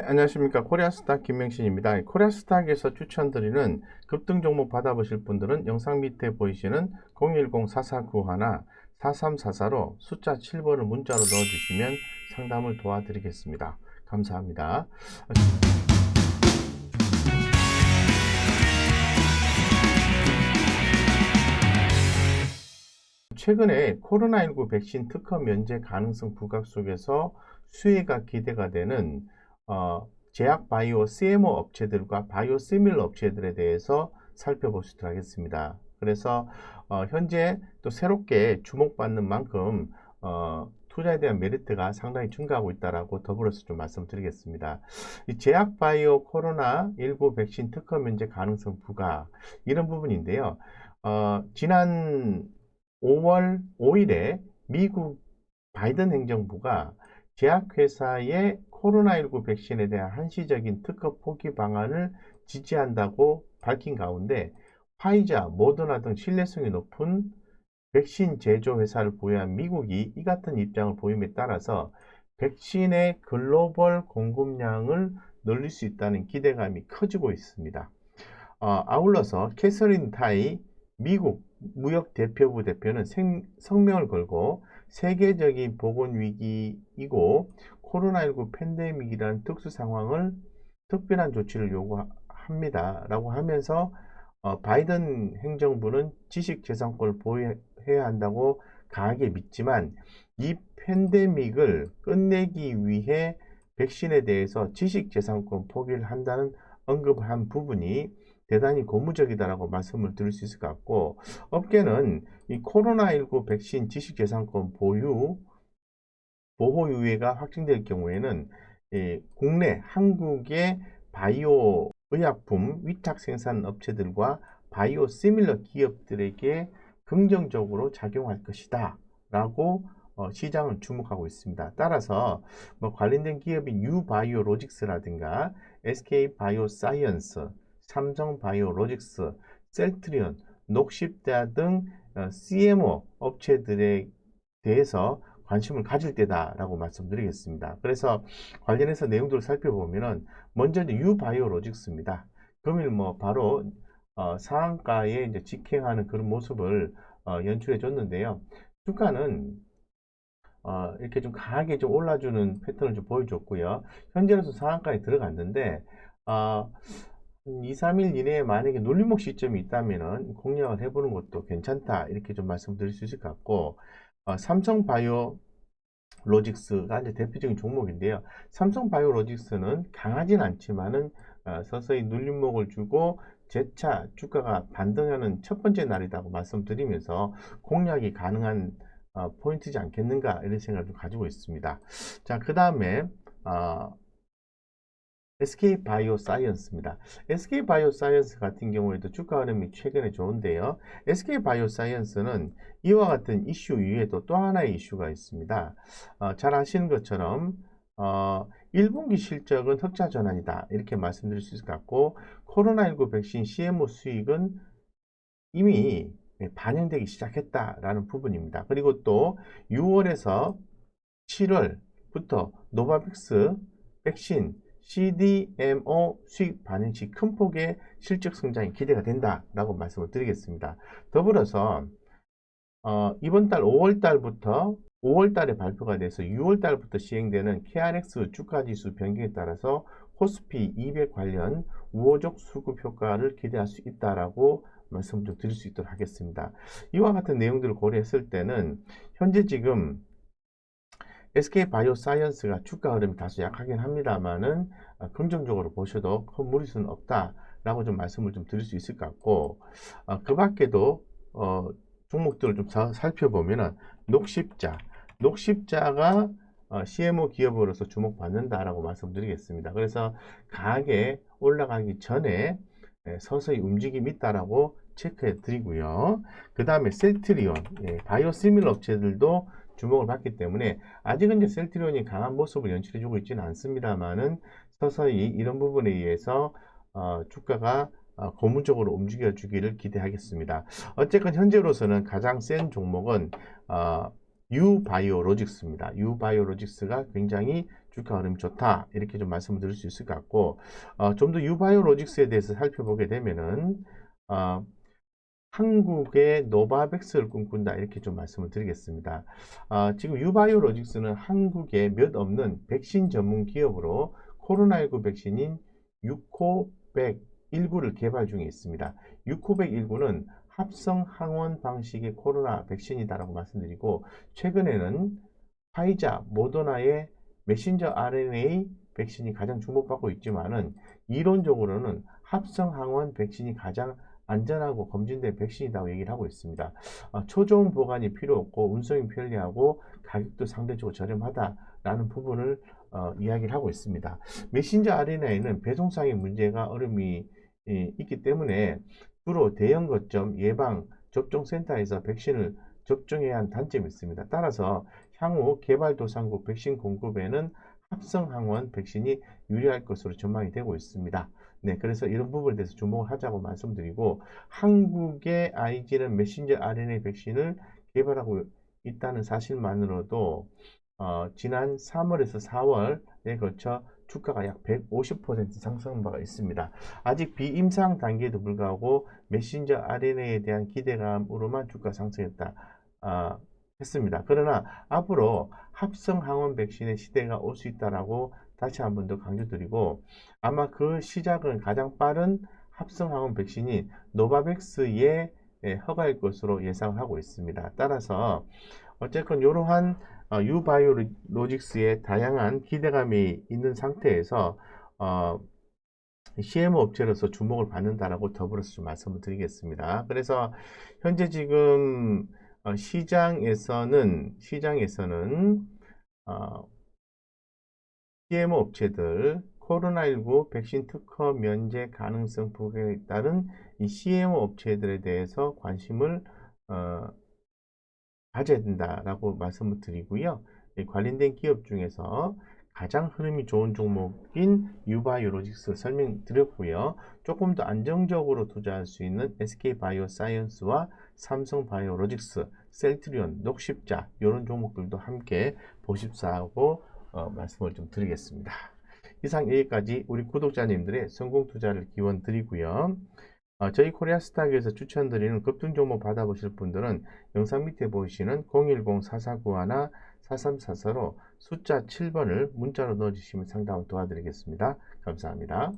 안녕하십니까. 코리아스탁 김명신입니다. 코리아스탁에서 추천드리는 급등 종목 받아보실 분들은 영상 밑에 보이시는 010-4491-4344로 숫자 7번을 문자로 넣어주시면 상담을 도와드리겠습니다. 감사합니다. 최근에 코로나19 백신 특허 면제 가능성 부각 속에서 수혜가 기대가 되는 제약 바이오 CMO 업체들과 바이오 시밀러 업체들에 대해서 살펴보시도록 하겠습니다. 그래서 현재 또 새롭게 주목받는 만큼 투자에 대한 메리트가 상당히 증가하고 있다라고 더불어서 좀 말씀드리겠습니다. 이 제약 바이오 코로나19 백신 특허 면제 가능성 부각 이런 부분인데요. 지난 5월 5일에 미국 바이든 행정부가 제약회사의 코로나19 백신에 대한 한시적인 특허 포기 방안을 지지한다고 밝힌 가운데 화이자, 모더나 등 신뢰성이 높은 백신 제조 회사를 보유한 미국이 이 같은 입장을 보임에 따라서 백신의 글로벌 공급량을 늘릴 수 있다는 기대감이 커지고 있습니다. 아울러서 캐서린 타이 미국 무역대표부 대표는 성명을 걸고 세계적인 보건위기이고 코로나19 팬데믹이라는 특수 상황을 특별한 조치를 요구합니다 라고 하면서 바이든 행정부는 지식재산권을 보호해야 한다고 강하게 믿지만 이 팬데믹을 끝내기 위해 백신에 대해서 지식재산권 포기를 한다는 언급을 한 부분이 대단히 고무적이다라고 말씀을 드릴 수 있을 것 같고, 업계는 이 코로나19 백신 지식재산권 보호유예가 확정될 경우에는 국내 한국의 바이오 의약품 위탁 생산 업체들과 바이오 시밀러 기업들에게 긍정적으로 작용할 것이다 라고 시장을 주목하고 있습니다. 따라서 관련된 기업인 유바이오로직스라든가 SK바이오사이언스, 삼성바이오로직스, 셀트리온, 녹십자 등 CMO 업체들에 대해서 관심을 가질 때다라고 말씀드리겠습니다. 그래서 관련해서 내용들을 살펴보면은 먼저 유바이오로직스입니다. 금일 바로 상한가에 이제 직행하는 그런 모습을 연출해 줬는데요. 주가는 이렇게 좀 강하게 좀 올라주는 패턴을 좀 보여줬고요. 현재로서 상한가에 들어갔는데 2, 3일 이내에 만약에 눌림목 시점이 있다면은 공략을 해보는 것도 괜찮다 이렇게 좀 말씀드릴 수 있을 것 같고, 삼성바이오 로직스가 이제 대표적인 종목인데요. 삼성바이오로직스는 강하진 않지만은 서서히 눌림목을 주고 재차 주가가 반등하는 첫 번째 날이라고 말씀드리면서 공략이 가능한 포인트지 않겠는가 이런 생각을 좀 가지고 있습니다. 자, 그 다음에 SK바이오사이언스입니다. SK바이오사이언스 같은 경우에도 주가 흐름이 최근에 좋은데요. SK바이오사이언스는 이와 같은 이슈 이외에도 또 하나의 이슈가 있습니다. 잘 아시는 것처럼 1분기 실적은 흑자 전환이다 이렇게 말씀드릴 수 있을 것 같고, 코로나19 백신 CMO 수익은 이미 반영되기 시작했다라는 부분입니다. 그리고 또 6월에서 7월부터 노바백스 백신 CDMO 수익 반영 시 큰 폭의 실적 성장이 기대가 된다라고 말씀을 드리겠습니다. 더불어서 이번 달 5월 달부터 5월 달에 발표가 돼서 6월 달부터 시행되는 KRX 주가지수 변경에 따라서 코스피 200 관련 우호적 수급 효과를 기대할 수 있다라고 말씀 좀 드릴 수 있도록 하겠습니다. 이와 같은 내용들을 고려했을 때는 현재 지금 SK바이오사이언스가 주가 흐름이 다소 약하긴 합니다만은 긍정적으로 보셔도 큰 무리수는 없다라고 좀 말씀을 좀 드릴 수 있을 것 같고, 그 밖에도 종목들을 좀 살펴보면은 녹십자가 CMO 기업으로서 주목받는다라고 말씀드리겠습니다. 그래서 강하게 올라가기 전에 서서히 움직임이 있다라고 체크해 드리고요. 그 다음에 셀트리온, 바이오시밀러 업체들도 주목을 받기 때문에 아직은 이제 셀트리온이 강한 모습을 연출해 주고 있지는 않습니다만은 서서히 이런 부분에 의해서 주가가 고무적으로 움직여 주기를 기대하겠습니다. 어쨌건 현재로서는 가장 센 종목은 유바이오로직스입니다. 유바이오로직스가 굉장히 주가 흐름이 좋다. 이렇게 좀 말씀을 드릴 수 있을 것 같고, 좀 더 유바이오로직스에 대해서 살펴보게 되면은, 한국의 노바백스를 꿈꾼다. 이렇게 좀 말씀을 드리겠습니다. 지금 유바이오로직스는 한국에 몇 없는 백신 전문 기업으로 코로나19 백신인 유코백19를 개발 중에 있습니다. 유코백19는 합성 항원 방식의 코로나 백신이다라고 말씀드리고, 최근에는 화이자, 모더나의 메신저 RNA 백신이 가장 주목받고 있지만은, 이론적으로는 합성 항원 백신이 가장 안전하고 검증된 백신이라고 얘기를 하고 있습니다. 초저온 보관이 필요 없고 운송이 편리하고 가격도 상대적으로 저렴하다라는 부분을 이야기를 하고 있습니다. 메신저 RNA는 배송상의 문제가 어려움이 있기 때문에 주로 대형 거점 예방 접종센터에서 백신을 접종해야 하는 단점이 있습니다. 따라서 향후 개발도상국 백신 공급에는 합성항원 백신이 유리할 것으로 전망이 되고 있습니다. 네, 그래서 이런 부분에 대해서 주목을 하자고 말씀드리고, 한국의 IG는 메신저 RNA 백신을 개발하고 있다는 사실만으로도 지난 3월에서 4월에 걸쳐 주가가 약 150% 상승한 바가 있습니다. 아직 비임상 단계에도 불구하고 메신저 RNA에 대한 기대감으로만 주가 상승했다. 했습니다. 그러나 앞으로 합성 항원 백신의 시대가 올 수 있다라고 다시 한 번 더 강조드리고, 아마 그 시작은 가장 빠른 합성 항원 백신인 노바백스의 허가일 것으로 예상을 하고 있습니다. 따라서 어쨌건 이러한 유바이오로직스의 다양한 기대감이 있는 상태에서 CMO 업체로서 주목을 받는다라고 더불어서 좀 말씀을 드리겠습니다. 그래서 현재 지금 시장에서는 CMO 업체들 코로나19 백신 특허 면제 가능성 부각에 따른 이 CMO 업체들에 대해서 관심을 가져야 된다라고 말씀을 드리고요. 관련된 기업 중에서 가장 흐름이 좋은 종목인 유바이오로직스 설명드렸고요. 조금 더 안정적으로 투자할 수 있는 SK바이오사이언스와 삼성바이오로직스, 셀트리온, 녹십자 이런 종목들도 함께 보십사하고 말씀을 좀 드리겠습니다. 이상 여기까지 우리 구독자님들의 성공 투자를 기원 드리고요. 저희 코리아스탁에서 추천드리는 급등 종목 받아보실 분들은 영상 밑에 보이시는 010-4491-4344로 숫자 7번을 문자로 넣어주시면 상담을 도와드리겠습니다. 감사합니다.